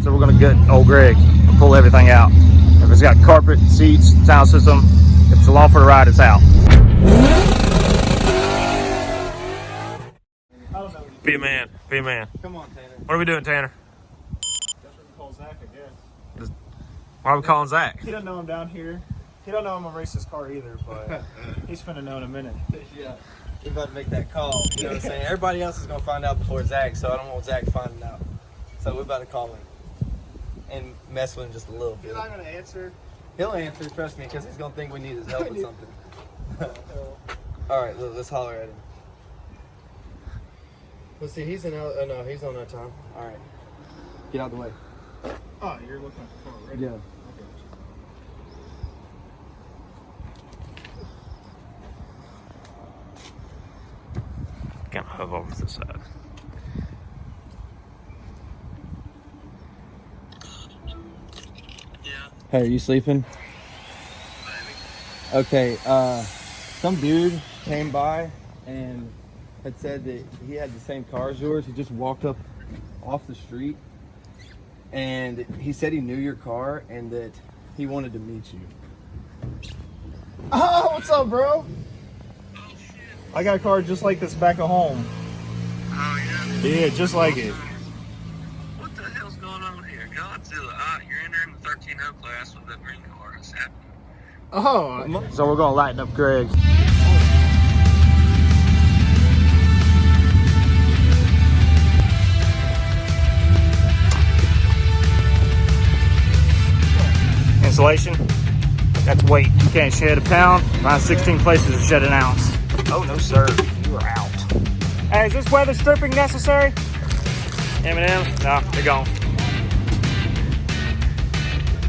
So we're gonna get old Gregg and pull everything out. If it's got carpet, seats, sound system, if it's along for the ride, it's out. Be a man. Be a man. Come on, Tanner. What are we doing, Tanner? That's what we call Zach, I guess. Why are we calling Zach? He don't know I'm down here. He don't know I'm gonna race this car either, but he's finna know in a minute. Yeah, we're about to make that call. You know what I'm saying? Everybody else is gonna find out before Zach, so I don't want Zach finding out. So we're about to call him and mess with him just a little bit. He's not gonna answer. He'll answer, trust me, because he's gonna think we need his help with something. All right, let's holler at him. Let's see, he's in. No, he's on our time. All right, get out of the way. Oh, you're looking at the car, right? Yeah. Can't hove over to the side. Yeah. Hey, are you sleeping? Okay, some dude came by and had said that he had the same car as yours. He just walked up off the street and he said he knew your car and that he wanted to meet you. Oh, what's up, bro? I got a car just like this back at home. Oh, yeah? Yeah, just like it. What the hell's going on here? Godzilla, you're entering the 13-0 class with that green car. It's happening. Oh, So we're gonna lighten up Gregg. Insulation, that's weight. You can't shed a pound. Find 16 places to shed an ounce. Oh no, sir, you are out. Hey, is this weather stripping necessary? M&M's? No, they're gone.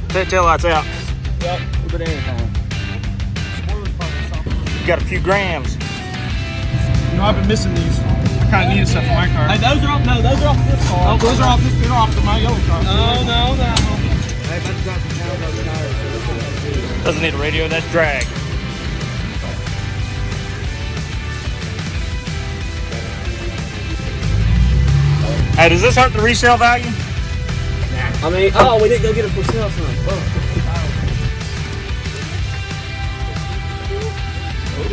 Tail lights out. Yep, but anytime. You got a few grams. you know, I've been missing these. I kind of needed stuff for my car. Hey, those are off. No, those are off this car. Oh, those are off this. They're off to my yellow car. No. Hey, let's drop some pounds on the tires. Doesn't need a radio, that's drag. Hey, does this hurt the resale value? I mean, oh, we didn't go get it for sale, son.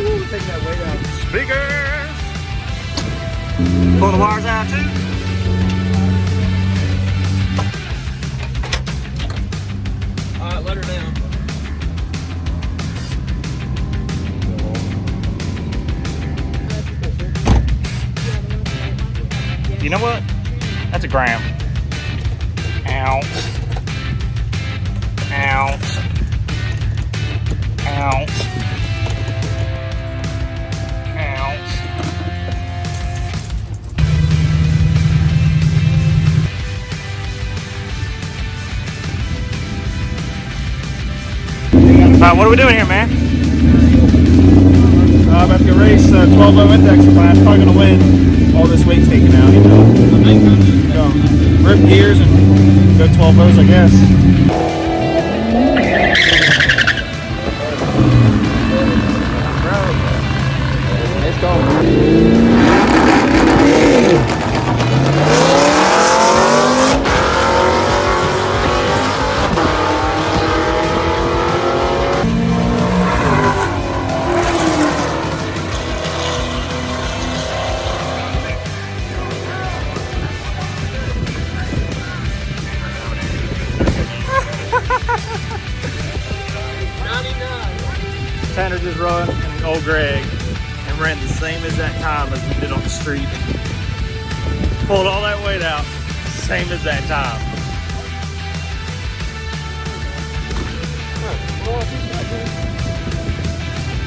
Ooh, take that weight out. Speakers! Pull the wires out too. All right, let her down. You know what? That's a gram. Ounce. Ounce. Ounce. Ounce. Alright, what are we doing here, man? I'm about to go race 12-0 index class. Probably gonna win. All this weight taken out, you know. Rip gears and go 12-0s, I guess. Let's go. Tanner just run an old Gregg and ran the same exact time as we did on the street. Pulled all that weight out, same as that time.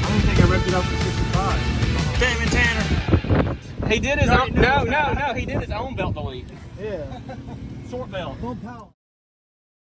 I don't think I ripped it up to 65. Damn it, Tanner. He did his own. No. He did his own belt delete. Yeah. Short belt. Don't pound.